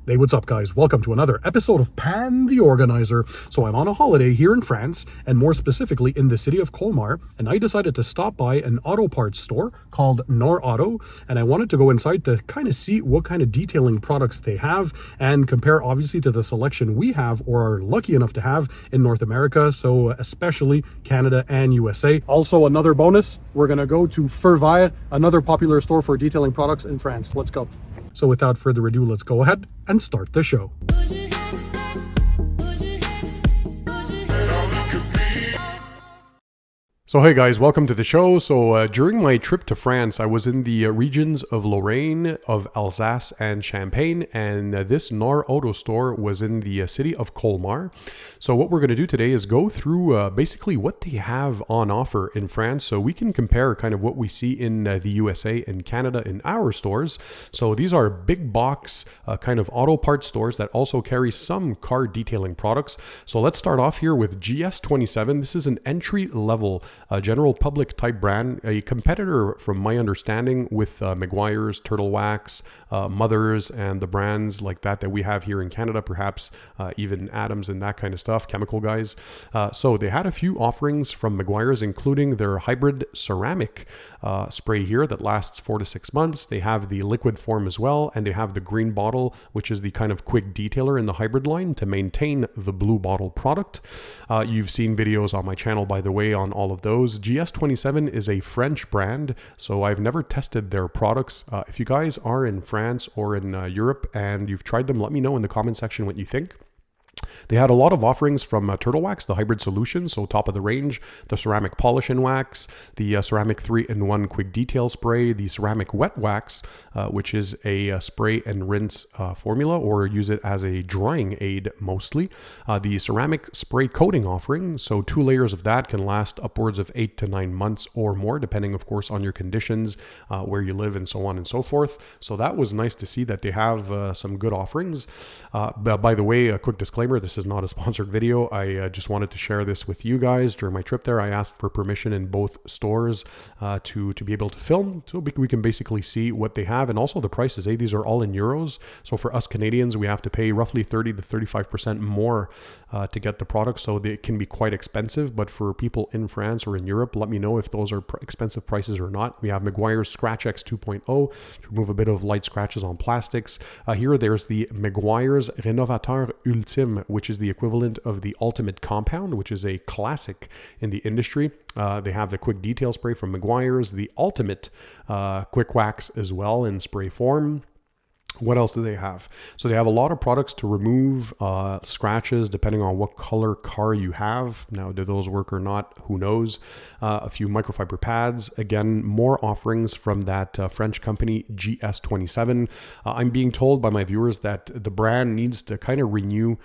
Hey, what's up, guys? Welcome to another episode of Pan the Organizer. So I'm on a holiday here in France, and more specifically in the city of Colmar, and I decided to stop by an auto parts store called Norauto, and I wanted to go inside to kind of see what kind of detailing products they have and compare obviously to the selection we have or are lucky enough to have in North America, so especially Canada and USA. Also, another bonus, we're going to go to Feu Vert, another popular store for detailing products in France. Let's go. So without further ado, let's go ahead and start the show. So hey guys, welcome to the show. So during my trip to France, I was in the regions of Lorraine, of Alsace and Champagne, and this Norauto store was in the city of Colmar. So what we're going to do today is go through basically what they have on offer in France, so we can compare kind of what we see in the USA and Canada in our stores. So these are big box kind of auto parts stores that also carry some car detailing products. So let's start off here with GS27. This is an entry level a general public type brand, a competitor from my understanding with Meguiar's, Turtle Wax, Mothers, and the brands like that we have here in Canada, perhaps even Adams and that kind of stuff, chemical guys. So they had a few offerings from Meguiar's, including their hybrid ceramic spray here that lasts 4 to 6 months. They have the liquid form as well, and they have the green bottle, which is the kind of quick detailer in the hybrid line to maintain the blue bottle product. You've seen videos on my channel, by the way, on all of those. GS27 is a French brand, so I've never tested their products. If you guys are in France or in Europe and you've tried them, let me know in the comment section what you think. They had a lot of offerings from Turtle Wax, the hybrid solution, so top of the range, the ceramic polish and wax, the ceramic 3-in-1 quick detail spray, the ceramic wet wax, which is a spray and rinse formula, or use it as a drying aid mostly. The ceramic spray coating offering, so 2 layers of that can last upwards of 8 to 9 months or more, depending of course on your conditions, where you live and so on and so forth. So that was nice to see that they have some good offerings. But by the way, a quick disclaimer, this is not a sponsored video. I just wanted to share this with you guys. During my trip there, I asked for permission in both stores to be able to film, so we can basically see what they have, and also the prices. These are all in euros, so for us Canadians, we have to pay roughly 30 to 35% more to get the product, so they can be quite expensive. But for people in France or in Europe, let me know if those are expensive prices or not. We have Meguiar's Scratch X 2.0 to remove a bit of light scratches on plastics. Here, there's the Meguiar's Renovateur Ultime, which is the equivalent of the Ultimate Compound, which is a classic in the industry. They have the quick detail spray from Meguiar's, the Ultimate quick wax as well in spray form. What else do they have? So they have a lot of products to remove scratches depending on what color car you have. Now, do those work or not? Who knows? A few microfiber pads. Again, more offerings from that French company GS27. I'm being told by my viewers that the brand needs to kind of renew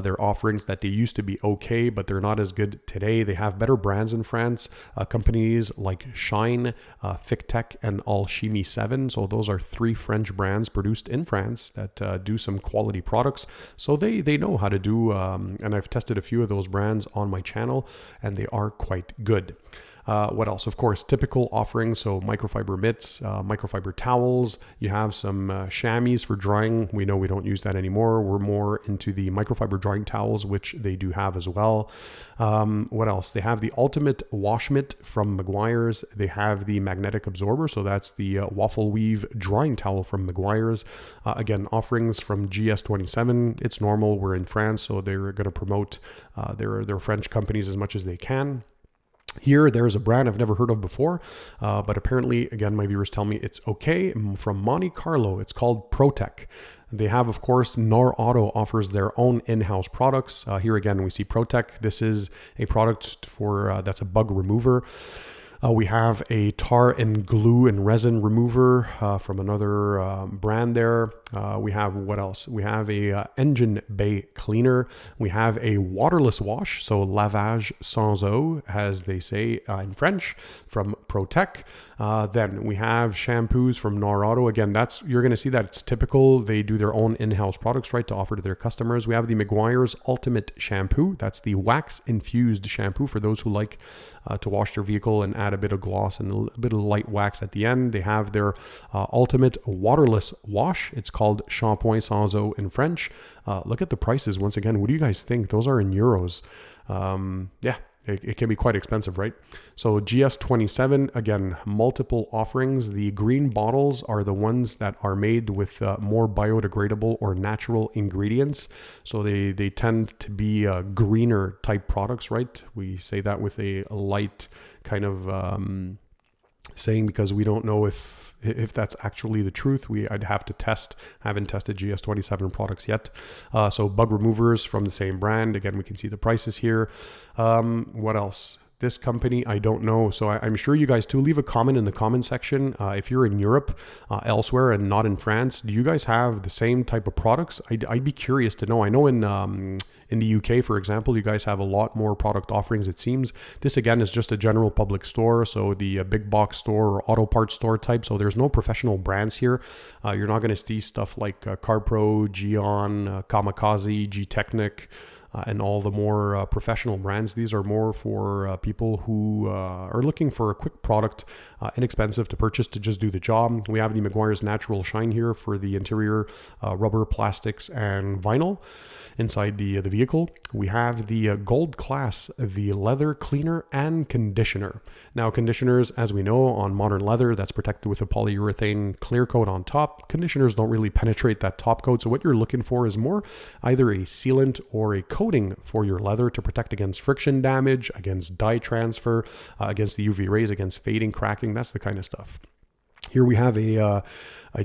their offerings, that they used to be okay, but they're not as good today. They have better brands in France, companies like Shine, Fictech, and Alchimie 7. So those are 3 French brands produced in France that do some quality products. So they know how to do, and I've tested a few of those brands on my channel, and they are quite good. What else? Of course, typical offerings. So microfiber mitts, microfiber towels. You have some chamois for drying. We know we don't use that anymore. We're more into the microfiber drying towels, which they do have as well. What else? They have the Ultimate Wash Mitt from Meguiar's. They have the magnetic absorber. So that's the waffle weave drying towel from Meguiar's. Again, offerings from GS27. It's normal. We're in France, so they're going to promote their French companies as much as they can. Here, there's a brand I've never heard of before, but apparently, again, my viewers tell me it's okay, from Monte Carlo. It's called ProTech. They have, of course, Norauto offers their own in-house products. Here again, we see ProTech. This is a product for that's a bug remover. We have a tar and glue and resin remover from another brand there. We have, what else? We have a engine bay cleaner. We have a waterless wash, so lavage sans eau, as they say in French, from ProTech. Then we have shampoos from Norauto. Again, you're going to see that it's typical. They do their own in-house products, right, to offer to their customers. We have the Meguiar's Ultimate Shampoo. That's the wax-infused shampoo for those who like to wash their vehicle and add a bit of gloss and a bit of light wax at the end. They have their Ultimate Waterless Wash. It's called Shampoing Sans Eau in French. Look at the prices. Once again, what do you guys think? Those are in euros. Yeah. It can be quite expensive, right? So GS27, again, multiple offerings. The green bottles are the ones that are made with more biodegradable or natural ingredients. So they tend to be greener type products, right? We say that with a light kind of saying because we don't know if that's actually the truth. I'd have to test. I haven't tested GS27 products yet. So bug removers from the same brand. Again, we can see the prices here. What else? This company, I don't know. So I'm sure you guys too. Leave a comment in the comment section. If you're in Europe, elsewhere, and not in France, do you guys have the same type of products? I'd be curious to know. I know in the UK, for example, you guys have a lot more product offerings, it seems. This, again, is just a general public store, so the big box store or auto parts store type. So there's no professional brands here. You're not going to see stuff like CarPro, Gion, Kamikaze, G-Technic, and all the more professional brands. These are more for people who are looking for a quick product, inexpensive to purchase to just do the job. We have the Meguiar's Natural Shine here for the interior rubber, plastics, and vinyl inside the vehicle. We have the Gold Class, the leather cleaner and conditioner. Now, conditioners, as we know, on modern leather, that's protected with a polyurethane clear coat on top. Conditioners don't really penetrate that top coat, so what you're looking for is more either a sealant or a coating for your leather to protect against friction damage, against dye transfer, against the UV rays, against fading, cracking. That's the kind of stuff. Here we have a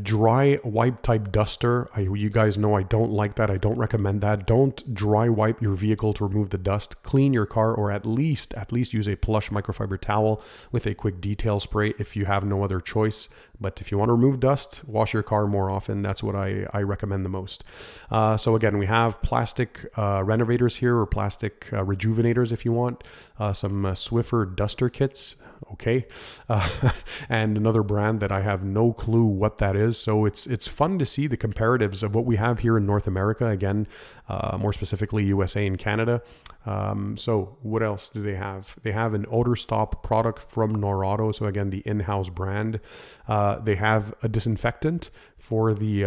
dry wipe type duster. You guys know I don't like that. I don't recommend that. Don't dry wipe your vehicle to remove the dust. Clean your car, or at least use a plush microfiber towel with a quick detail spray if you have no other choice. But if you want to remove dust, wash your car more often. That's what I recommend the most. So again, we have plastic renovators here, or plastic rejuvenators if you want. Some Swiffer duster kits. Okay. And another brand that I have no clue what that is. So it's fun to see the comparatives of what we have here in North America. Again, more specifically USA and Canada. So what else do they have? They have an odor stop product from Norauto. So again, the in-house brand. They have a disinfectant for the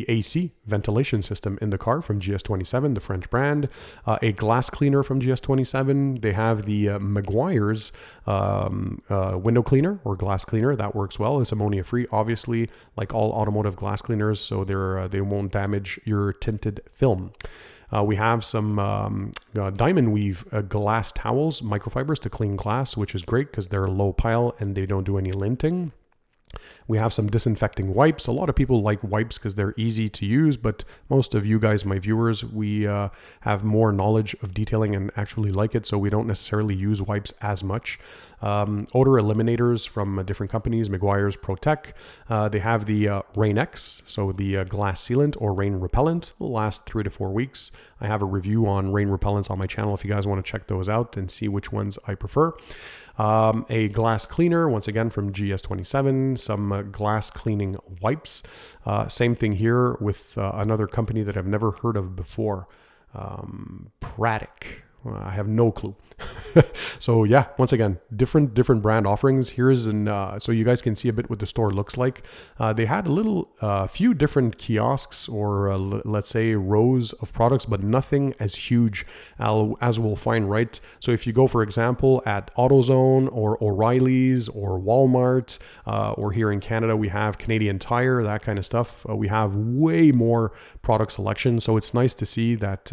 AC ventilation system in the car from GS27, the French brand. A glass cleaner from GS27. They have the Meguiar's window cleaner or glass cleaner. That works well. It's ammonia free, obviously, like all automotive glass cleaners, so they won't damage your tinted film. We have some diamond weave glass towels, microfibers to clean glass, which is great because they're low pile and they don't do any linting. We have some disinfecting wipes. A lot of people like wipes because they're easy to use, but most of you guys, my viewers, we have more knowledge of detailing and actually like it, so we don't necessarily use wipes as much. Odor eliminators from different companies, Meguiar's, Protec. They have the Rain X, so the glass sealant or rain repellent. Will last 3 to 4 weeks. I have a review on rain repellents on my channel if you guys want to check those out and see which ones I prefer. A glass cleaner, once again from GS27, some glass cleaning wipes. Same thing here with another company that I've never heard of before, Pratic. I have no clue. So yeah, once again, different brand offerings. Here's so you guys can see a bit what the store looks like. They had a few different kiosks or let's say rows of products, but nothing as huge as we'll find, right? So if you go, for example, at AutoZone or O'Reilly's or Walmart, or here in Canada, we have Canadian Tire, that kind of stuff. We have way more product selection. So it's nice to see that,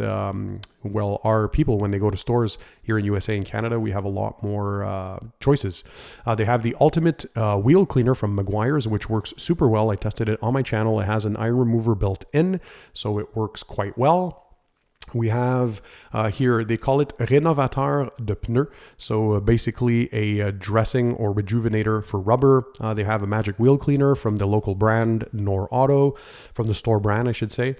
well, our people, when they go to stores here in USA and Canada, we have a lot more choices. They have the ultimate wheel cleaner from Meguiar's, which works super well. I tested it on my channel. It has an eye remover built in, so it works quite well. We have here, they call it rénovateur de pneus. So basically a dressing or rejuvenator for rubber. They have a magic wheel cleaner from the local brand Norauto, from the store brand, I should say.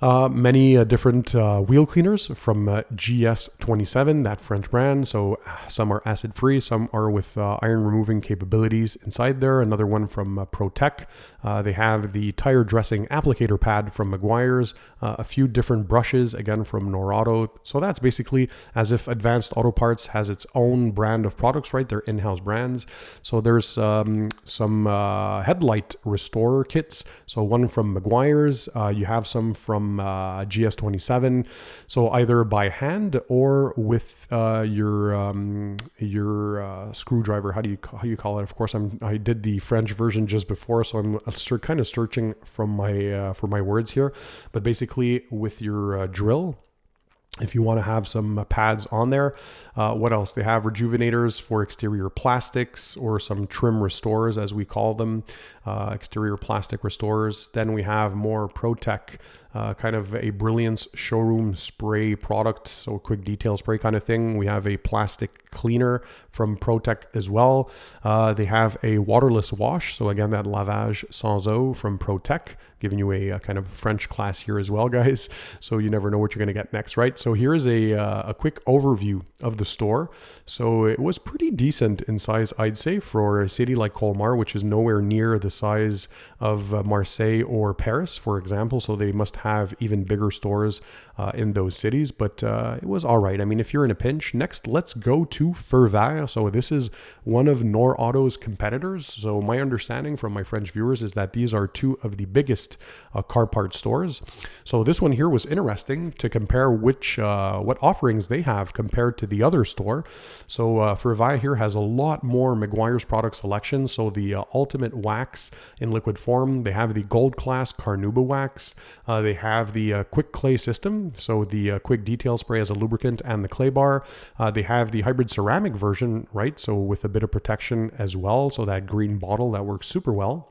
Many different wheel cleaners from GS27, that French brand. So some are acid free, some are with iron removing capabilities inside there. Another one from ProTech. They have the tire dressing applicator pad from Meguiar's, a few different brushes, again from Norauto. So that's basically as if Advanced Auto Parts has its own brand of products, right? They're in-house brands. So there's some headlight restorer kits. So one from Meguiar's. You have some from GS27. So either by hand or with your screwdriver. How do you call it? Of course, I did the French version just before, so I'm kind of searching from my for my words here. But basically, with your drill, if you want to have some pads on there. What else? They have rejuvenators for exterior plastics, or some trim restorers as we call them, exterior plastic restorers. Then we have more ProTech, kind of a Brilliance showroom spray product, so quick detail spray kind of thing. We have a plastic cleaner from ProTech as well. They have a waterless wash, so again, that lavage sans eau from ProTech, giving you a kind of French class here as well, guys. So you never know what you're going to get next, right? So here's a quick overview of the store. So it was pretty decent in size, I'd say, for a city like Colmar, which is nowhere near the size of Marseille or Paris, for example. So they must have even bigger stores in those cities, but it was all right. I mean, if you're in a pinch. Next, let's go to Feu Vert. So this is one of Norauto's competitors. So my understanding from my French viewers is that these are two of the biggest car part stores. So this one here was interesting to compare what offerings they have compared to the other store. So Feu Vert here has a lot more Meguiar's product selection. So the Ultimate Wax in liquid form. They have the Gold Class Carnauba Wax. They have the Quick Clay system. So the quick detail spray as a lubricant and the clay bar. They have the hybrid ceramic version, right? So with a bit of protection as well. So that green bottle, that works super well.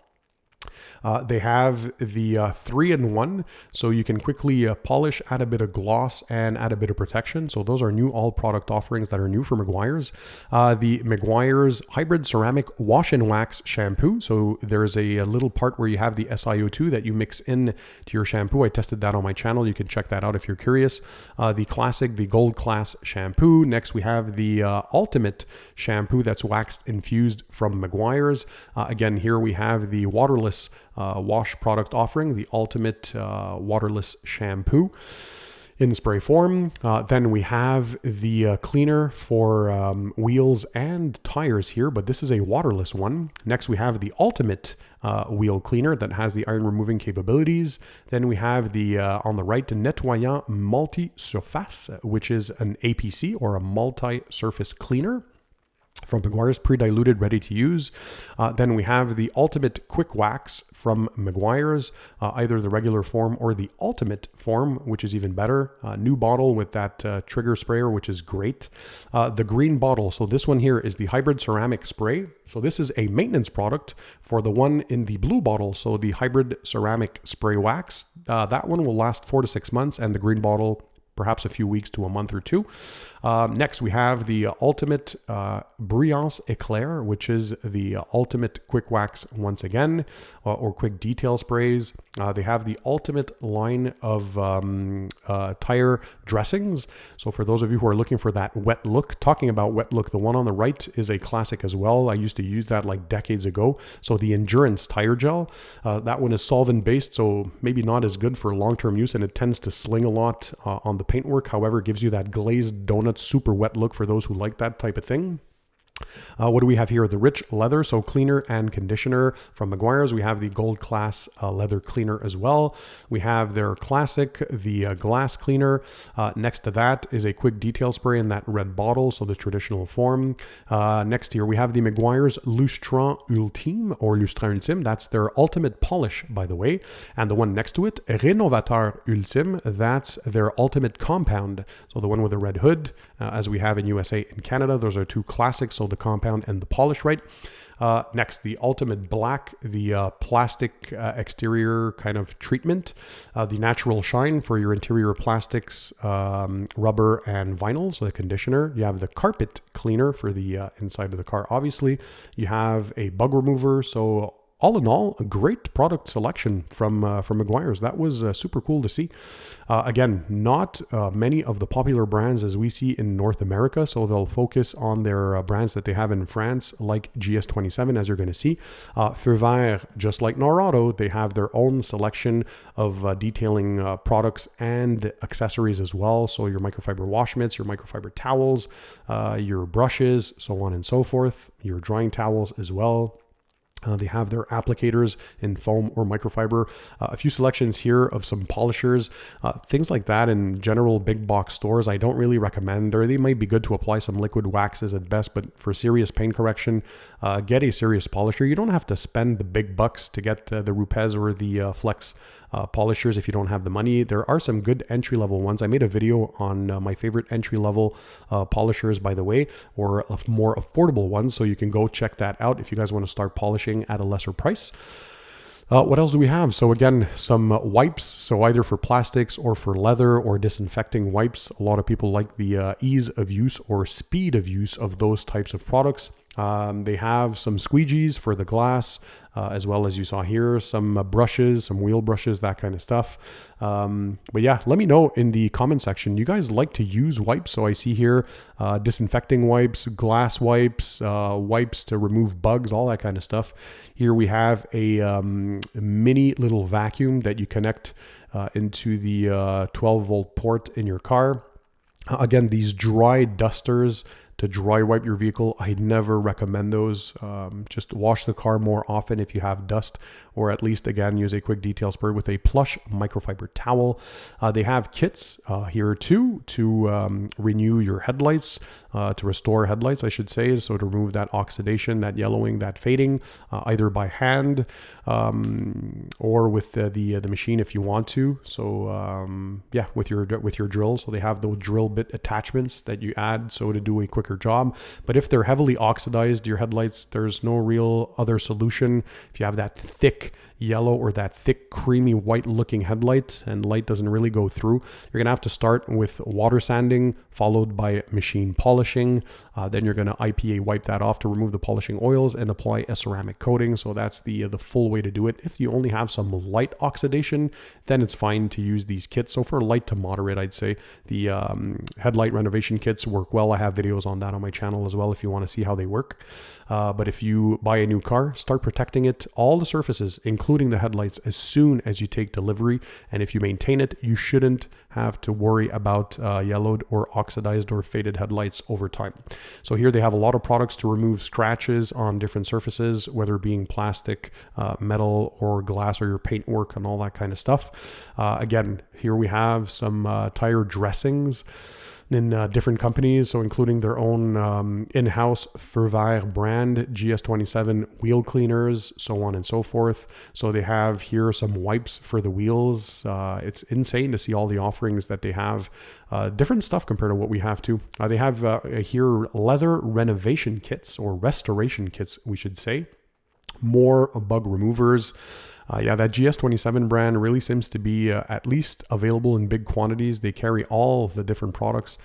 They have the 3-in-1, so you can quickly polish, add a bit of gloss, and add a bit of protection. So those are new all product offerings that are new for Meguiar's. The Meguiar's hybrid ceramic wash and wax shampoo. So there's a little part where you have the SiO2 that you mix in to your shampoo. I tested that on my channel. You can check that out if you're curious. The Gold Class shampoo. Next, we have the Ultimate shampoo that's waxed infused from Meguiar's. Again, here we have the waterless wash product offering, the Ultimate waterless shampoo in spray form. Then we have the cleaner for wheels and tires here, but this is a waterless one. Next, we have the Ultimate wheel cleaner that has the iron removing capabilities. Then we have the on the right, Nettoyant Multi-Surface, which is an APC, or a multi-surface cleaner from Meguiar's, pre-diluted, ready to use. Then we have the Ultimate Quick Wax from Meguiar's, either the regular form or the Ultimate form, which is even better. New bottle with that trigger sprayer, which is great. The green bottle, so this one here is the hybrid ceramic spray. So this is a maintenance product for the one in the blue bottle. So the hybrid ceramic spray wax, that one will last 4 to 6 months, and the green bottle perhaps a few weeks to a month or two. Next, we have the Ultimate Brillance Eclair, which is the Ultimate Quick Wax once again, or quick detail sprays. They have the Ultimate line of tire dressings. So for those of you who are looking for that wet look, talking about wet look, the one on the right is a classic as well. I used to use that like decades ago. So the Endurance Tire Gel, that one is solvent based, so maybe not as good for long-term use, and it tends to sling a lot on the paintwork. However, it gives you that glazed donut, super wet look for those who like that type of thing. What do we have here? The rich leather, so cleaner and conditioner from Meguiar's. We have the Gold Class leather cleaner as well. We have their classic, the glass cleaner. Next to that is a quick detail spray in that red bottle, so the traditional form. Next here we have the Meguiar's Lustrant Ultime, or Lustrant Ultime. That's their ultimate polish, by the way. And the one next to it, Renovateur Ultime, that's their ultimate compound. So the one with the red hood, as we have in USA and Canada. Those are two classics, so the compound and the polish, right? Next, the Ultimate Black, the plastic exterior kind of treatment, the Natural Shine for your interior plastics, rubber and vinyl, so the conditioner. You have the Carpet Cleaner for the inside of the car, obviously. You have a bug remover, so all in all, a great product selection from Meguiar's. That was super cool to see. Again, not many of the popular brands as we see in North America, so they'll focus on their brands that they have in France, like GS27, as you're going to see. Feu Vert, just like Norauto, they have their own selection of detailing products and accessories as well. So your microfiber wash mitts, your microfiber towels, your brushes, so on and so forth, your drying towels as well. They have their applicators in foam or microfiber. A few selections here of some polishers, things like that in general big box stores. I don't really recommend. They might be good to apply some liquid waxes at best, but for serious paint correction, get a serious polisher. You don't have to spend the big bucks to get the Rupes or the Flex polishers if you don't have the money. There are some good entry-level ones. I made a video on my favorite entry-level polishers, by the way, or more affordable ones, so you can go check that out if you guys want to start polishing at a lesser price. What else do we have? So again, some wipes, so either for plastics or for leather or disinfecting wipes. A lot of people like the ease of use or speed of use of those types of products. They have some squeegees for the glass, as well as you saw here, some brushes, some wheel brushes, that kind of stuff. But yeah, let me know in the comment section. You guys like to use wipes? So I see here disinfecting wipes, glass wipes, wipes to remove bugs, all that kind of stuff. Here we have a mini little vacuum that you connect into the 12-volt port in your car. Again, these dry dusters to dry wipe your vehicle, I never recommend those. Just wash the car more often if you have dust, or at least, again, use a quick detail spray with a plush microfiber towel. They have kits here too to renew your headlights, to restore headlights, I should say, so to remove that oxidation, that yellowing, that fading, either by hand or with the machine if you want to. So yeah, with your drill. So they have those drill bit attachments that you add so to do a quicker job. But if they're heavily oxidized, your headlights, there's no real other solution. If you have that thick yellow or that thick creamy white looking headlight and light doesn't really go through, you're gonna have to start with water sanding followed by machine polishing. Then you're gonna IPA wipe that off to remove the polishing oils and apply a ceramic coating. So that's the full way to do it. If you only have some light oxidation, then it's fine to use these kits. So for light to moderate, I'd say the headlight renovation kits work well. I have videos on that on my channel as well if you want to see how they work. But if you buy a new car, start protecting it, all the surfaces, including the headlights, as soon as you take delivery. And if you maintain it, you shouldn't have to worry about yellowed or oxidized or faded headlights over time. So here they have a lot of products to remove scratches on different surfaces, whether it being plastic, metal, or glass, or your paint work and all that kind of stuff. Again, here we have some tire dressings in different companies, so including their own in-house Feu Vert brand, GS27 wheel cleaners, so on and so forth. So they have here some wipes for the wheels. It's insane to see all the offerings that they have. Different stuff compared to what we have too. They have here leather renovation kits, or restoration kits, we should say. More bug removers. Yeah, that GS27 brand really seems to be at least available in big quantities. They carry all of the different products.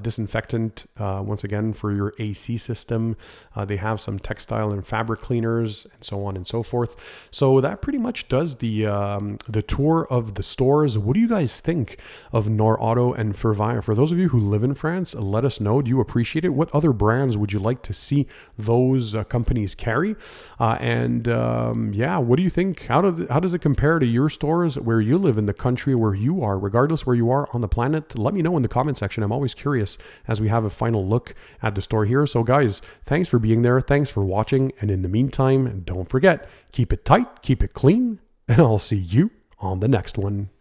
Disinfectant, once again, for your AC system. They have some textile and fabric cleaners and so on and so forth. So that pretty much does the tour of the stores. What do you guys think of Norauto and Feu Vert? For those of you who live in France, let us know. Do you appreciate it? What other brands would you like to see those companies carry? Yeah, what do you think? How does it compare to your stores where you live in the country where you are, regardless where you are on the planet? Let me know in the comment section. I'm always curious as we have a final look at the store here. So guys, thanks for being there. Thanks for watching. And in the meantime, don't forget, keep it tight, keep it clean, and I'll see you on the next one.